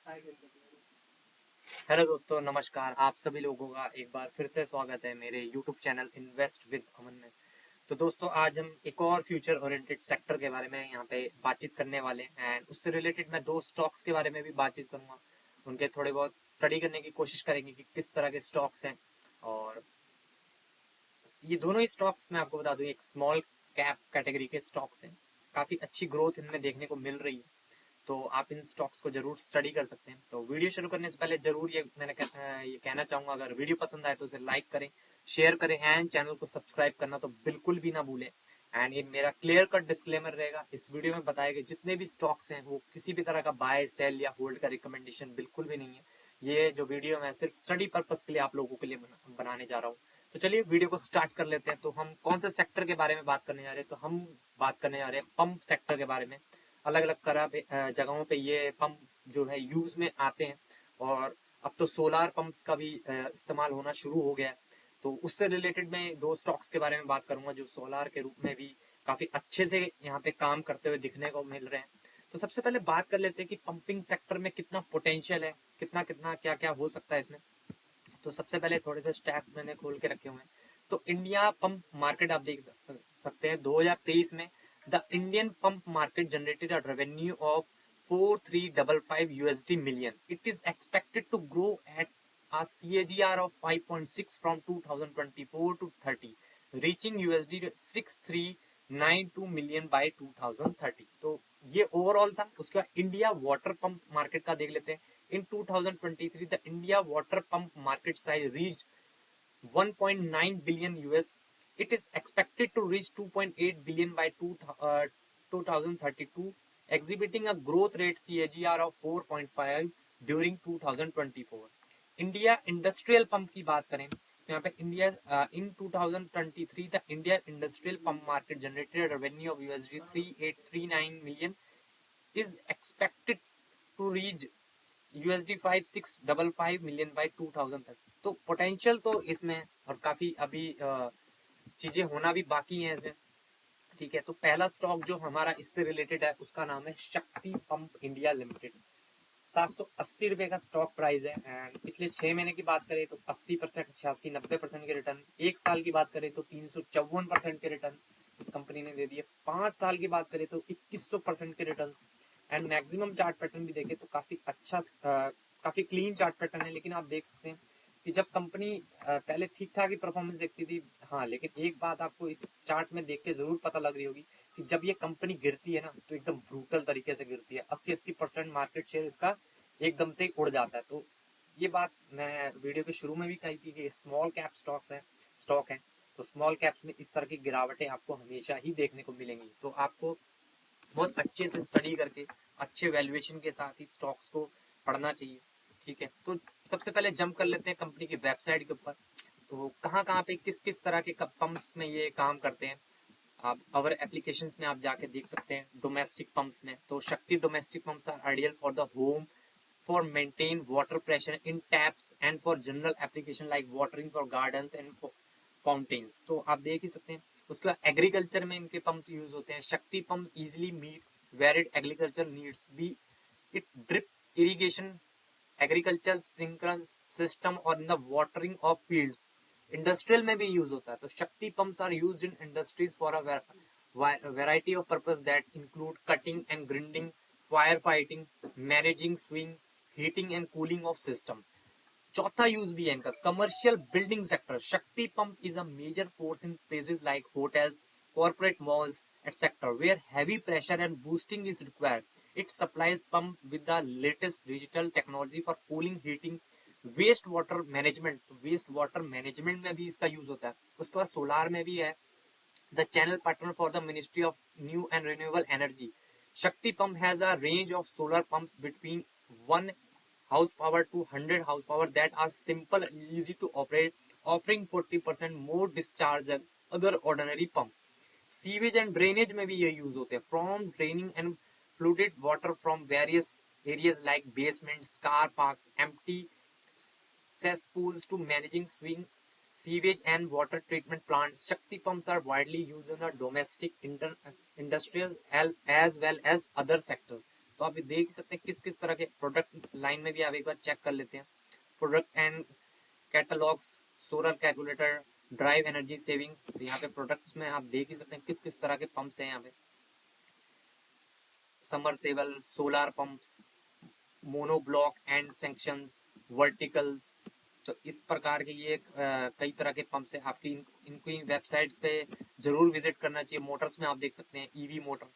Hello दोस्तों, नमस्कार। आप सभी लोगों का एक बार फिर से स्वागत है मेरे यूट्यूब चैनल इन्वेस्ट विद अमन में। तो दोस्तों, आज हम एक और फ्यूचर ओरिएंटेड सेक्टर के बारे में यहाँ पे बातचीत करने वाले हैं एंड उससे रिलेटेड मैं दो स्टॉक्स के बारे में भी बातचीत करूंगा। उनके थोड़े बहुत स्टडी करने की कोशिश करेंगे कि किस तरह के स्टॉक्स हैं। और ये दोनों ही स्टॉक्स मैं आपको बता दूं, एक स्मॉल कैप कैटेगरी के स्टॉक्स हैं। काफ़ी अच्छी ग्रोथ इनमें देखने को मिल रही है, तो आप इन स्टॉक्स को जरूर स्टडी कर सकते हैं। तो वीडियो शुरू करने से पहले जरूर ये कहना चाहूंगा, अगर वीडियो पसंद आए तो उसे लाइक करें, शेयर करें एंड चैनल को सब्सक्राइब करना तो बिल्कुल भी ना भूलें। एंड ये मेरा क्लियर कट डिस्क्लेमर रहेगा, इस वीडियो में बताए गए जितने भी स्टॉक्स हैं वो किसी भी तरह का बाय सेल या होल्ड का रिकमेंडेशन बिल्कुल भी नहीं है। ये जो वीडियो मैं सिर्फ स्टडी पर्पस के लिए आप लोगों के लिए बनाने जा रहा हूँ। तो चलिए वीडियो को स्टार्ट कर लेते हैं। तो हम कौन से सेक्टर के बारे में बात करने जा रहे हैं? तो हम बात करने जा रहे हैं पंप सेक्टर के बारे में। अलग अलग तरह पे जगहों पे ये पंप जो है यूज में आते हैं, और अब तो सोलार पंप्स का भी इस्तेमाल होना शुरू हो गया है। तो उससे रिलेटेड मैं दो स्टॉक्स के बारे में बात करूंगा जो सोलार के रूप में भी काफी अच्छे से यहाँ पे काम करते हुए दिखने को मिल रहे हैं। तो सबसे पहले बात कर लेते हैं कि पंपिंग सेक्टर में कितना पोटेंशियल है, कितना कितना क्या क्या हो सकता है इसमें। तो सबसे पहले थोड़े से स्टैट्स मैंने खोल के रखे हुए हैं। तो इंडिया पंप मार्केट आप देख सकते हैं 2023 में the Indian pump market generated a revenue of 4355 USD million. It is expected to grow at a CAGR of 5.6 from 2024 to 30, reaching USD 6392 million by 2030. तो ये ओवरऑल था। उसके बाद इंडिया वाटर पंप मार्केट का देख लेते हैं। In 2023, the India water pump market size reached 1.9 billion US. It is expected to reach 2.8 billion by 2032, exhibiting a growth rate CAGR of 4.5 during 2024. India industrial pump की बात करें तो यहाँ पे India in 2023 the India industrial pump market generated revenue of USD 3839 million is expected to reach USD 5655 million by 2000 तक। तो potential तो इसमें और काफी अभी चीजें होना भी बाकी है इसमें। ठीक है, तो पहला स्टॉक जो हमारा इससे रिलेटेड है उसका नाम है शक्ति पंप इंडिया लिमिटेड। 780 रुपए का स्टॉक प्राइस है एंड पिछले 6 महीने की बात करें तो 80%, 86-90% के रिटर्न। एक साल की बात करें तो 354% के रिटर्न इस कंपनी ने दे दिए। 5 साल की बात करें तो 2100% के return. And maximum chart pattern भी देखें तो काफी अच्छा, काफी क्लीन चार्ट पैटर्न है। लेकिन आप देख सकते हैं कि जब कंपनी पहले ठीक ठाक ही परफॉर्मेंस देखती थी, हाँ, लेकिन एक बात आपको इस चार्ट में देख के जरूर पता लग रही होगी कि जब ये कंपनी गिरती है ना तो एकदम ब्रूटल तरीके से गिरती है। 80% मार्केट शेयर इसका एकदम से उड़ जाता है। तो ये बात मैं वीडियो के शुरू में भी कही थी कि स्मॉल कैप स्टॉक है। तो स्मॉल कैप्स में इस तरह की गिरावटें आपको हमेशा ही देखने को मिलेंगी। तो आपको बहुत अच्छे से स्टडी करके अच्छे वैल्यूएशन के साथ ही स्टॉक्स को पढ़ना चाहिए। ठीक है, तो सबसे पहले जंप कर लेते हैं कंपनी की वेबसाइट के ऊपर। तो कहाँ कहाँ पे किस किस तरह के पंप्स में ये काम करते हैं आप अवर एप्लीकेशंस में आप जाके देख सकते हैं। डोमेस्टिक पंप्स में तो Shakti domestic pumps are ideal for the home, for maintain water pressure in taps and for general application like watering for gardens and fountains. तो आप देख ही सकते हैं। उसके बाद एग्रीकल्चर में इनके पंप यूज होते हैं। Shakti pump easily meet varied agriculture needs be it drip irrigation, agriculture sprinkler system और in the watering of fields. Industrial में भी यूज होता है। तो Shakti pumps are used in industries for a variety of purpose that include cutting and grinding, firefighting, managing swing, heating and cooling of system। चौथा use भी है इनका commercial building sector. Shakti pump is a major force in places like hotels, corporate malls etcetera where heavy pressure and boosting is required. It supplies pump with the latest digital technology for cooling, heating, waste water management. Waste water management में भी इसका use होता है। उसके बाद solar में भी है। The channel partner for the ministry of new and renewable energy. Shakti pump has a range of solar pumps between 1 horsepower to 100 horsepower that are simple and easy to operate, offering 40% more discharge than other ordinary pumps। Sewage and drainage में भी ये use होते हैं। From draining and flooded water from various areas like basements, car parks, empty cesspools to managing swing sewage and water treatment plants। Shakti pumps are widely used in the domestic, industrial as well as other sectors। तो आप देख ही सकते हैं किस किस तरह के product line में भी आप एक बार चेक कर लेते हैं। Product and catalogues, solar calculator, drive energy saving, तो यहाँ पे प्रोडक्ट्स में आप देख ही सकते हैं किस किस तरह के पंप्स हैं यहाँ पे। Submersible, solar pumps, monoblock and sections, verticals, तो इस प्रकार के ये कई तरह के पंप्स है। आपकी इनकी वेबसाइट पे जरूर विजिट करना चाहिए। मोटर्स में आप देख सकते हैं EV motor,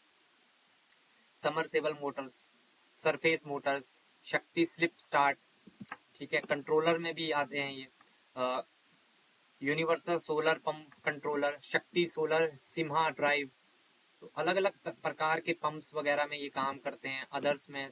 submersible Motors, surface Motors, शक्ति स्लिप स्टार्ट, ठीक है। कंट्रोलर में भी आते हैं ये यूनिवर्सल सोलर पंप कंट्रोलर, शक्ति सोलर, सिम्हा ड्राइव, तो अलग अलग प्रकार के पंप्स वगैरह में ये काम करते हैं। अदर्स में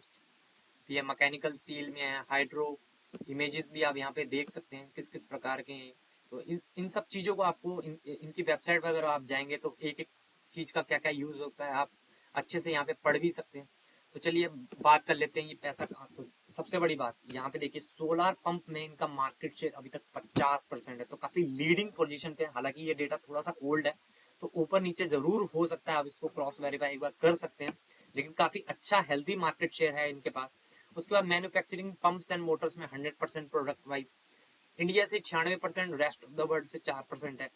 ये मैकेनिकल सील में है, हाइड्रो इमेजेस भी आप यहाँ पे देख सकते हैं किस किस प्रकार के हैं। तो इन सब चीज़ों को आपको इनकी वेबसाइट पर अगर आप जाएंगे तो एक एक चीज़ का क्या क्या यूज़ होता है आप अच्छे से यहाँ पे पढ़ भी सकते हैं। तो चलिए बात कर लेते हैं ये पैसा कहाँ। तो सबसे बड़ी बात यहाँ पे देखिए, सोलार पंप में इनका मार्केट शेयर अभी तक 50% है, तो काफी लीडिंग पोजीशन पे है। हालांकि ये डेटा थोड़ा सा ओल्ड है, तो ऊपर नीचे जरूर हो सकता है, आप इसको क्रॉस वेरीफाई एक बार कर सकते हैं, लेकिन काफी अच्छा हेल्दी मार्केट शेयर है इनके पास। उसके बाद मैन्युफैक्चरिंग पंप्स एंड मोटर्स में 100% प्रोडक्ट वाइज इंडिया से 96%, रेस्ट ऑफ द वर्ल्ड से 4% है,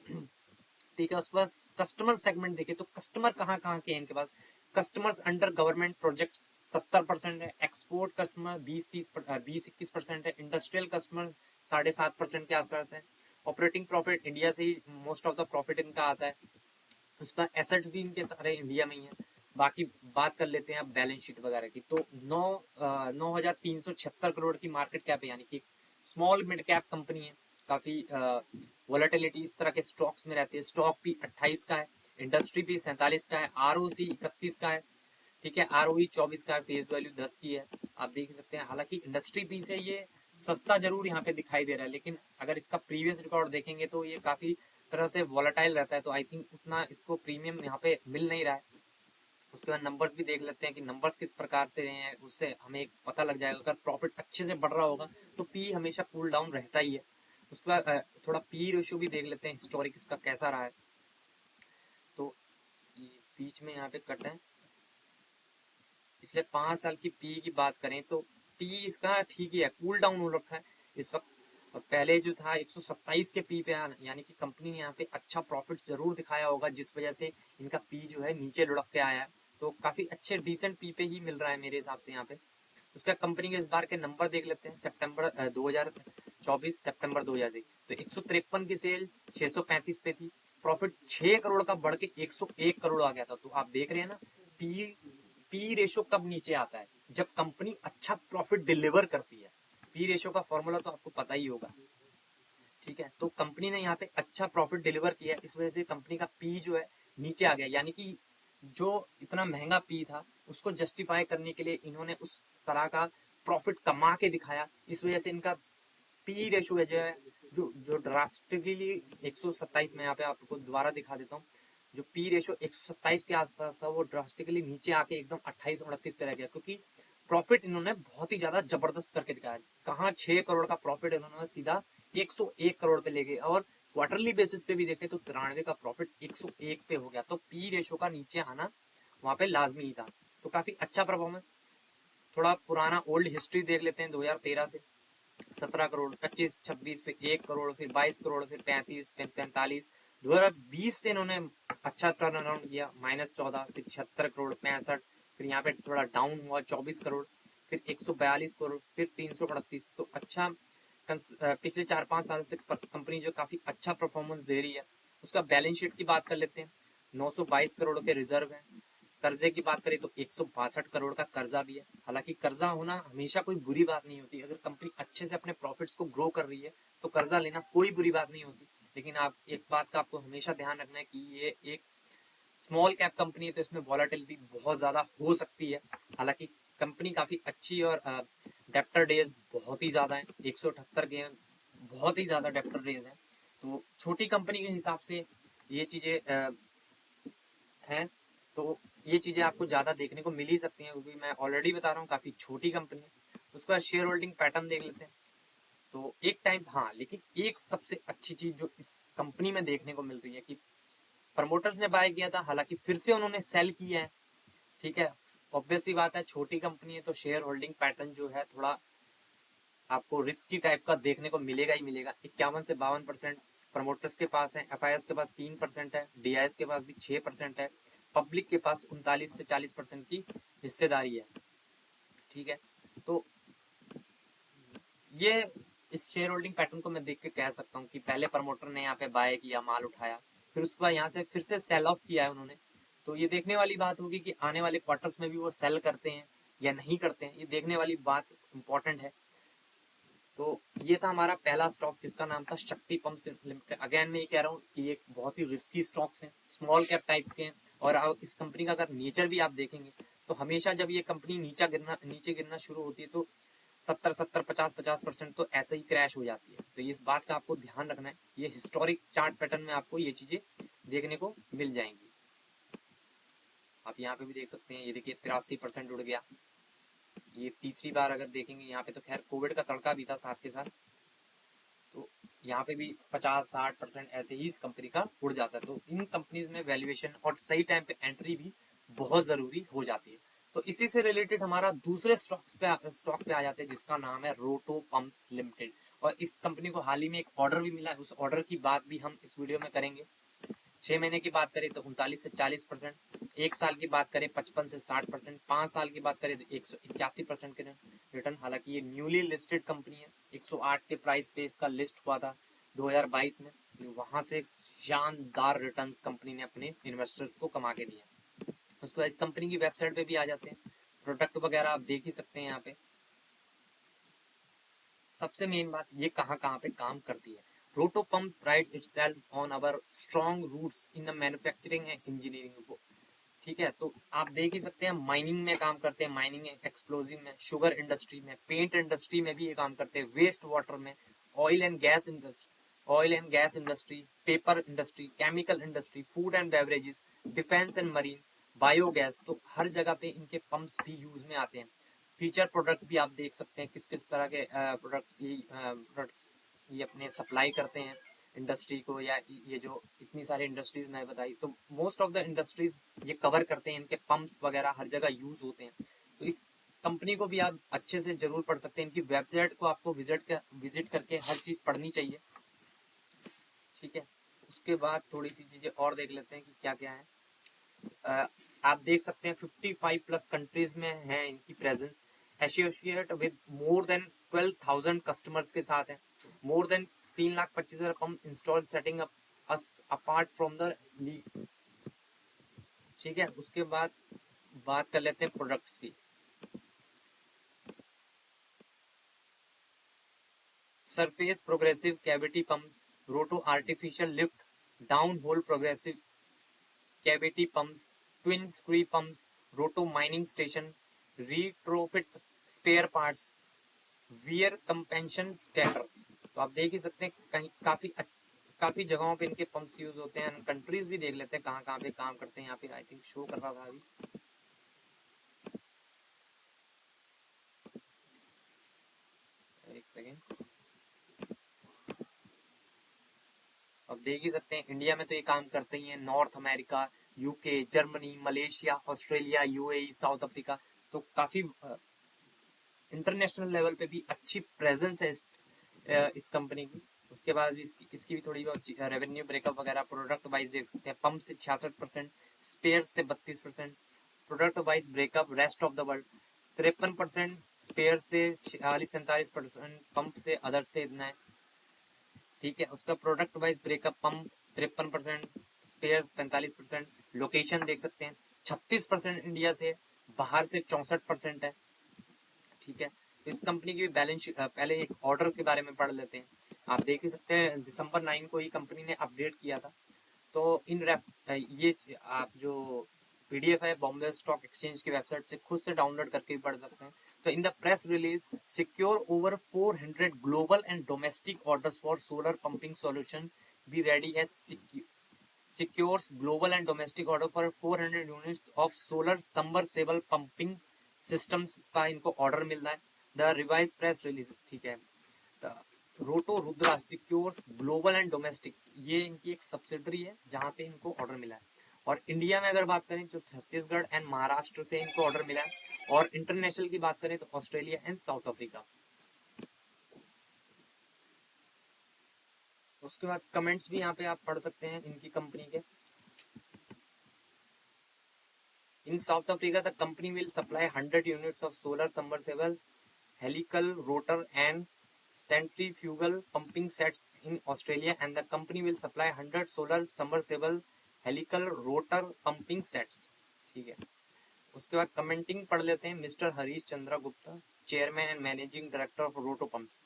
ठीक है। उसके बाद कस्टमर सेगमेंट देखिए, तो कस्टमर कहाँ कहाँ के हैं इनके पास। कस्टमर्स अंडर गवर्नमेंट प्रोजेक्ट्स 70% है, एक्सपोर्ट कस्टमर 20-21% है, इंडस्ट्रियल कस्टमर 7.5% के आसपास है। ऑपरेटिंग प्रॉफिट इंडिया से ही मोस्ट ऑफ द प्रॉफिट इनका आता है। उसका एसेट्स भी इनके सारे इंडिया में ही है। बाकी बात कर लेते हैं अब बैलेंस शीट वगैरह की, तो 9,376 करोड़ की मार्केट कैप है, यानी कि स्मॉल मिड कैप कंपनी है। काफी वोलेटिलिटी इस तरह के स्टॉक्स में रहती है। स्टॉक भी 28 का है, इंडस्ट्री भी 47 का है, आरओसी 31 का है, ठीक है, आरओई 24 का है, फेस वैल्यू 10 की है, आप देख सकते हैं। हालांकि इंडस्ट्री पी से ये सस्ता जरूर यहाँ पे दिखाई दे रहा है, लेकिन अगर इसका प्रीवियस रिकॉर्ड देखेंगे तो ये काफी तरह से वॉलेटाइल रहता है, तो आई थिंक उतना इसको प्रीमियम यहाँ पे मिल नहीं रहा है। उसके बाद नंबर्स भी देख लेते हैं कि नंबर्स किस प्रकार से रहे हैं, उससे हमें एक पता लग जाएगा। अगर प्रॉफिट अच्छे से बढ़ रहा होगा तो पी हमेशा कूल डाउन रहता ही है। उसके बाद थोड़ा पी रेशियो भी देख लेते हैं हिस्टोरिक इसका कैसा रहा है। तो ये बीच में यहाँ पे कट है, पिछले 5 साल की पी की बात करें तो पी इसका ठीक ही है, कूल डाउन हो रखा है इस वक्त। पहले जो था 127 के पी पे, यानी कि कंपनी ने यहाँ पे अच्छा प्रॉफिट जरूर दिखाया होगा, जिस वजह से इनका पी जो है नीचे लुढ़क के आया है। तो काफी अच्छे डिसेंट पी पे ही मिल रहा है मेरे हिसाब से यहाँ पे। उसका कंपनी के इस बार के नंबर देख लेते हैं, सितंबर 2024 सितंबर 2000, तो 153 की सेल 635 पे थी, प्रॉफिट 6 करोड़ का बढ़ के 101 करोड़ आ गया था। तो आप देख रहे हैं ना, पी पी रेशो कब नीचे आता है, जब कंपनी अच्छा प्रॉफिट डिलीवर करती है। पी रेशो का फॉर्मूला तो आपको पता ही होगा, ठीक है। तो कंपनी ने यहाँ पे अच्छा प्रॉफिट डिलीवर किया, इस वजह से कंपनी का पी जो है नीचे आ गया, यानी कि जो इतना महंगा पी था उसको जस्टिफाई करने के लिए इन्होंने उस तरह का प्रॉफिट कमा के दिखाया। इस वजह से इनका पी रेशो है जो है, जो ड्रास्टिकली 127 में यहाँ पे आपको दोबारा दिखा देता हूँ, जो पी रेशो 127 के आसपास था वो ड्रास्टिकली नीचे आके एकदम 28-29 पे रह गया, क्योंकि प्रॉफिट इन्होंने बहुत ही ज्यादा जबरदस्त करके दिखाया। कहाँ 6 करोड़ का प्रॉफिट इन्होंने सीधा 101 करोड़ पे ले गए, और क्वार्टरली बेसिस पे भी देखें तो 93 का प्रॉफिट 101 पे हो गया। तो पी रेशो का नीचे आना वहां पे लाजमी ही था। तो काफी अच्छा परफॉर्मेंस। थोड़ा पुराना ओल्ड हिस्ट्री देख लेते हैं 2013 से। 17 करोड़, 25, 26, फिर 1 करोड़, फिर 22 करोड़, फिर 35, फिर 45। 2020 से इन्होंने अच्छा टर्न अराउंड किया, -14, फिर 76 करोड़, 65, फिर यहाँ पे थोड़ा डाउन हुआ 24 करोड़, फिर 142 करोड़, फिर 338। तो अच्छा पिछले 4-5 साल से कंपनी जो काफी अच्छा परफॉर्मेंस दे रही है। उसका बैलेंस शीट की बात कर लेते हैं, 922 करोड़ के रिजर्व है। कर्जे की बात करें तो 162 करोड़ का कर्जा भी है। हालांकि कर्जा होना हमेशा कोई बुरी बात नहीं होती, अगर कंपनी अच्छे से अपने प्रॉफिट्स को ग्रो कर रही है तो कर्जा लेना कोई बुरी बात नहीं होती। लेकिन आप एक बात का आपको हमेशा ध्यान रखना है कि ये एक स्मॉल कैप कंपनी है, तो इसमें वॉलेटिलिटी बहुत ज्यादा हो सकती है। हालांकि कंपनी काफी अच्छी, और डेप्टर डेज बहुत ही ज्यादा है, 178 के, बहुत ही ज्यादा डेप्टर डेज है। तो छोटी कंपनी के हिसाब से ये चीजें हैं, तो ये चीजें आपको ज्यादा देखने को मिल ही सकती हैं, क्योंकि मैं ऑलरेडी बता रहा हूँ काफी छोटी कंपनी है। उसके बाद शेयर होल्डिंग पैटर्न देख लेते हैं। तो एक टाइम, हाँ, लेकिन एक सबसे अच्छी चीज जो इस कंपनी में देखने को मिल रही है कि प्रमोटर्स ने बाय किया था, हालांकि फिर से उन्होंने सेल किया है, ठीक है, ऑब्वियस सी बात है, छोटी कंपनी है तो शेयर होल्डिंग पैटर्न जो है थोड़ा आपको रिस्की टाइप का देखने को मिलेगा ही मिलेगा। 51 से 52% प्रमोटर्स के पास है, एफआईएस के पास 3% है, डीआईएस के पास भी 6% है, पब्लिक के पास 39 से 40% की हिस्सेदारी है। ठीक है, तो ये इस शेयर होल्डिंग पैटर्न को मैं देख के कह सकता हूँ कि पहले प्रमोटर ने यहाँ पे बाय किया, माल उठाया, फिर उसके बाद यहाँ से फिर से सेल ऑफ किया है उन्होंने। तो ये देखने वाली बात होगी कि आने वाले क्वार्टर्स में भी वो सेल करते हैं या नहीं करते हैं, ये देखने वाली बात इंपॉर्टेंट है। तो ये था हमारा पहला स्टॉक जिसका नाम था शक्ति पंप्स लिमिटेड। अगेन मैं ये कह रहा हूँ कि ये बहुत ही रिस्की स्टॉक्स हैं, स्मॉल कैप टाइप के हैं, और इस कंपनी का अगर नेचर भी आप देखेंगे तो हमेशा जब ये कंपनी नीचे गिरना शुरू होती है तो 70-50% तो ऐसे ही क्रैश हो जाती है। तो इस बात का आपको ध्यान रखना है। ये हिस्टोरिक चार्ट पैटर्न में आपको ये चीजें देखने को मिल जाएंगी। आप यहाँ पे भी देख सकते हैं, ये देखिए 83% उड़ गया। ये तीसरी बार अगर देखेंगे यहाँ पे, तो खैर कोविड का तड़का भी था साथ के साथ, तो यहाँ पे भी 50-60% ऐसे ही इस कंपनी का उड़ जाता है। तो इन कंपनीज में वैल्यूएशन और सही टाइम पे एंट्री भी बहुत जरूरी हो जाती है। तो इसी से रिलेटेड हमारा दूसरे स्टॉक पे आ जाते हैं जिसका नाम है रोटो पंप्स लिमिटेड। और इस कंपनी को हाल ही में एक ऑर्डर भी मिला है, उस ऑर्डर की बात भी हम इस वीडियो में करेंगे। 6 महीने की बात करें तो 39 से 40%, 1 साल की बात करें 55 से 60%, 5 साल की बात करें तो 181% के रिटर्न। हालांकि ये न्यूली लिस्टेड कंपनी है, 108 के प्राइस पे इसका लिस्ट हुआ था 2022 में। वहां से शानदार रिटर्न्स कंपनी ने अपने इन्वेस्टर्स को कमा के दिए। उसके बाद इस कंपनी की वेबसाइट पे भी आ जाते हैं, प्रोडक्ट वगैरह आप देख ही सकते हैं यहाँ पे। सबसे मेन बात, ये कहाँ कहाँ पे काम करती है। Roto pump pride itself on our strong roots in the manufacturing and engineering. ठीक है, तो आप देख ही सकते हैं माइनिंग में काम करते हैं, माइनिंग एक्सप्लोजिव में, शुगर इंडस्ट्री में, पेंट इंडस्ट्री में भी ये काम करते हैं, वेस्ट वाटर में, oil and gas industry, paper industry, chemical industry, food and beverages, defence and marine, biogas. तो हर जगह पे इनके पंप्स भी यूज में आते हैं। फीचर प्रोडक्ट भी आप देख सकते हैं किस किस तरह के प्रोडक्ट्स ये अपने सप्लाई करते हैं इंडस्ट्री को, या ये जो इतनी सारी इंडस्ट्रीज मैं बताई, तो मोस्ट ऑफ द इंडस्ट्रीज ये कवर करते हैं, इनके पंप्स वगैरह हर जगह यूज होते हैं। तो इस कंपनी को भी आप अच्छे से जरूर पढ़ सकते हैं, इनकी वेबसाइट को आपको विजिट करके हर चीज पढ़नी चाहिए। ठीक है, उसके बाद थोड़ी सी चीजें और देख लेते हैं कि क्या क्या है। आप देख सकते हैं 55+ कंट्रीज में है इनकी presence, associate with more than 12,000 customers के साथ है, more than 3,25,000 pump install, setting up us apart from the league. ठीक है, उसके बाद बात कर लेते हैं प्रोडक्ट्स की। Surface progressive cavity pumps, Roto artificial lift down hole progressive cavity pumps, twin screw pumps, Roto mining station, retrofit spare parts, wear compensation scatters. तो आप देख ही सकते हैं कहीं काफी जगहों पे इनके पंप्स यूज होते हैं। कंट्रीज भी देख लेते हैं कहाँ कहाँ पे काम करते हैं। यहाँ पे आई थिंक शो कर रहा था अभी, एक सेकेंड। अब देख ही सकते हैं इंडिया में तो ये काम करते ही हैं, north America, UK, Germany, Malaysia, Australia, UAE, south Africa. तो काफी इंटरनेशनल लेवल पे भी अच्छी प्रेजेंस है इस कंपनी की। उसके बाद भी इसकी भी थोड़ी बहुत रेवेन्यू ब्रेकअप वगैरह प्रोडक्ट वाइज देख सकते हैं। पंप से 66%, स्पेयर से 32%, product wise breakup rest of the world 53%, spare से 46-47%, पंप से अदर से इतना है। ठीक है, उसका product wise breakup, pump 53%, spare 45%, location देख सकते हैं 36% इंडिया से, बाहर से 64% है। ठीक है, तो इस कंपनी की बैलेंस शीट, पहले एक ऑर्डर के बारे में पढ़ लेते हैं। आप देख ही सकते हैं दिसंबर 9 को ही कंपनी ने अपडेट किया था। तो ये आप जो पीडीएफ है बॉम्बे स्टॉक एक्सचेंज की वेबसाइट से खुद से डाउनलोड करके भी पढ़ सकते हैं। तो in the press release, secure over 400 global and domestic orders for solar pumping solution, be ready as secures global and domestic order for 400 units of solar submersible pumping systems का इनको ऑर्डर मिल रहा है। द रिवाइज प्रेस रिलीज, ठीक है, रोटो Rudra secures global and domestic, ये इनकी एक सब्सिडरी है जहां पे इनको ऑर्डर मिला है। और इंडिया में अगर बात करें तो छत्तीसगढ़ एंड महाराष्ट्र से इनको ऑर्डर मिला है, और इंटरनेशनल की बात करें तो ऑस्ट्रेलिया एंड साउथ अफ्रीका। उसके बाद कमेंट्स भी यहाँ पे आप पढ़ सकते हैं इनकी कंपनी के। In South Africa the company will supply 100 units of solar submersible helical rotor and centrifugal pumping sets in Australia, and the company will supply 100 solar submersible helical rotor pumping sets। ठीक है, उसके बाद commenting पढ़ लेते हैं। Mister Harish Chandra Gupta, chairman and managing director of Roto pumps.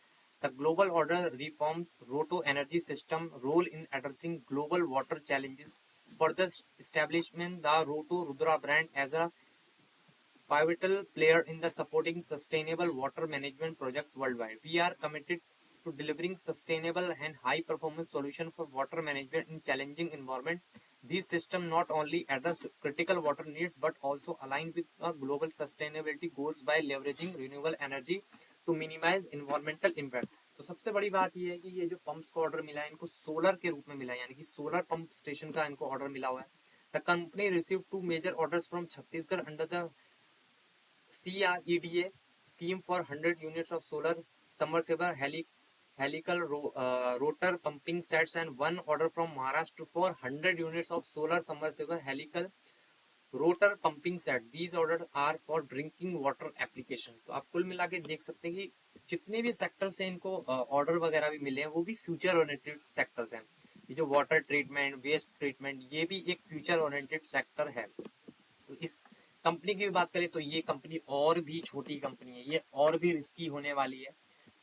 The global order reforms Roto energy system role in addressing global water challenges. For the establishment the Roto Rudra brand as a pivotal player in the supporting sustainable water management projects worldwide. We are committed to delivering sustainable and high performance solutions for water management in challenging environment. These systems not only address critical water needs but also align with global sustainability goals by leveraging renewable energy to minimize environmental impact. तो सबसे बड़ी बात ये है कि ये जो pumps का ऑर्डर मिला है इनको सोलर के रूप में मिला है, यानी कि सोलर पंप स्टेशन का इनको ऑर्डर मिला हुआ है। The company receive 2 major orders from Chhattisgarh under the CREDA scheme for 100 units of solar submersible helical rotor pumping sets, and one order from Maharashtra for 100 units of solar submersible helical rotor pumping set. These orders are for drinking water application। तो आप कुल मिला के देख सकते हैं कि जितने भी सेक्टर से इनको ऑर्डर वगैरह भी मिले हैं वो भी फ्यूचर ओरिएंटेड सेक्टर्स हैं। ये जो वाटर ट्रीटमेंट, वेस्ट ट्रीटमेंट, ये भी एक फ्यूचर ओरिएंटेड सेक्टर है। तो इस कंपनी की भी बात करें तो ये कंपनी और भी छोटी कंपनी है, ये और भी रिस्की होने वाली है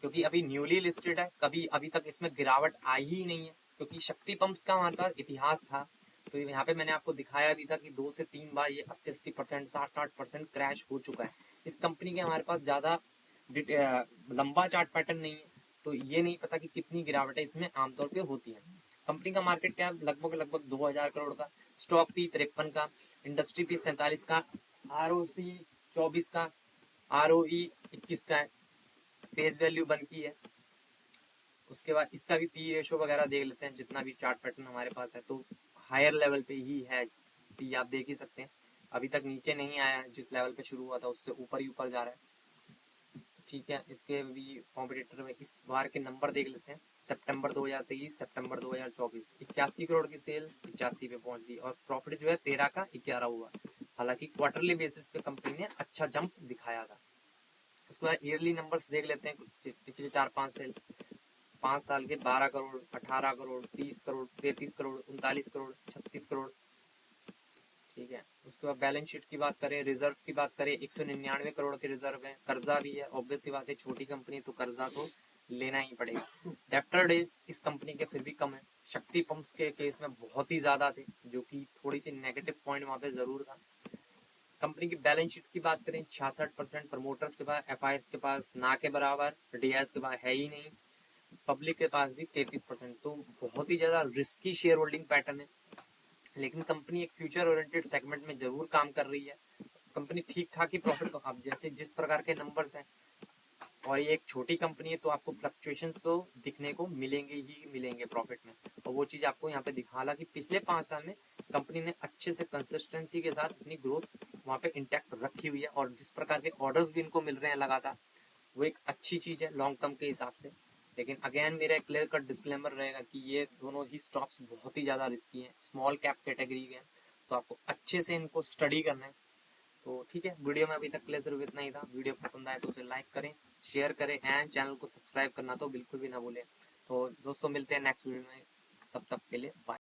क्योंकि अभी न्यूली लिस्टेड है, कभी अभी तक इसमें गिरावट आई ही नहीं है क्योंकि शक्ति पंप्स का हमारे पास इतिहास था। तो यहाँ पे मैंने आपको दिखाया भी था कि 2 से 3 बार ये 80% 60% क्रैश हो चुका है। इस कंपनी के हमारे पास ज्यादा लंबा चार्ट पैटर्न नहीं है, तो ये नहीं पता कि कितनी गिरावटें इसमें आमतौर पे होती है। कंपनी का मार्केट कैप लगभग 2000 करोड़ का, स्टॉक पी 53 का, इंडस्ट्री पी 47 का, ROC 24 का, ROE 21 का है, फेस वैल्यू 1 की है। उसके बाद इसका भी पी रेशो वगैरह देख लेते हैं, जितना भी चार्ट पैटर्न हमारे पास है तो हायर लेवल पे ही है। पी आप देख ही सकते हैं, अभी तक नीचे नहीं आया है, जिस लेवल पे शुरू हुआ था उससे ऊपर ही ऊपर जा रहा है। ठीक है, इसके भी कॉम्पिटिटर में इस बार के नंबर देख लेते हैं। सितंबर 2023, सितंबर 2024 81 करोड़ की सेल 85 पे पहुंच गई, और प्रॉफिट जो है 13 का 11 हुआ। हालांकि क्वार्टरली बेसिस पे कंपनी ने अच्छा जंप दिखाया था। उसके बाद ईयरली नंबर्स देख लेते हैं। पिछले 4-5 सेल 5 साल के 12 करोड़, 18 करोड़, 30 करोड़, 33 करोड़, 39 करोड़, 36 करोड़। ठीक है, उसके बाद बैलेंस शीट की बात करें, रिजर्व की बात करें, 199 करोड़ के रिजर्व है। कर्जा भी है, ऑब्वियस सी बात है, छोटी कंपनी तो कर्जा तो लेना ही पड़ेगा। डेप्टर डेज इस कंपनी के फिर भी कम है, शक्ति पंप्स के केस में बहुत ही ज्यादा थे, जो कि थोड़ी सी नेगेटिव पॉइंट वहां पे जरूर था। कंपनी की बैलेंस शीट की बात करें, 66% प्रमोटर्स के पास, FIS के पास ना के बराबर, DIS के पास है ही नहीं, पब्लिक के पास भी 33%। तो बहुत ही ज्यादा रिस्की शेयर होल्डिंग पैटर्न है, लेकिन कंपनी एक फ्यूचर ओरिएंटेड सेगमेंट में जरूर काम कर रही है। कंपनी ठीक ठाक ही प्रॉफिट, अब जैसे जिस प्रकार के नंबर्स हैं और ये एक छोटी कंपनी है तो आपको फ्लक्चुएशंस तो दिखने को मिलेंगे ही मिलेंगे प्रॉफिट में, और वो चीज आपको यहाँ पे दिखा। हालांकि पिछले 5 साल में कंपनी ने अच्छे से कंसिस्टेंसी के साथ अपनी ग्रोथ वहाँ पे इंटैक्ट रखी हुई है, और जिस प्रकार के ऑर्डर्स भी इनको मिल रहे हैं लगातार, वो एक अच्छी चीज है लॉन्ग टर्म के हिसाब से। लेकिन अगेन मेरा क्लियर कट डिस्क्लेमर रहेगा कि ये दोनों ही स्टॉक्स बहुत ही ज्यादा रिस्की हैं, स्मॉल कैप कैटेगरी के हैं, तो आपको अच्छे से इनको स्टडी करना है। तो ठीक है, वीडियो में अभी तक के लिए सिर्फ इतना ही था। वीडियो पसंद आए तो उसे लाइक करें, शेयर करें एंड चैनल को सब्सक्राइब करना तो बिल्कुल भी ना भूलें। तो दोस्तों मिलते हैं नेक्स्ट वीडियो में, तब तक के लिए बाय।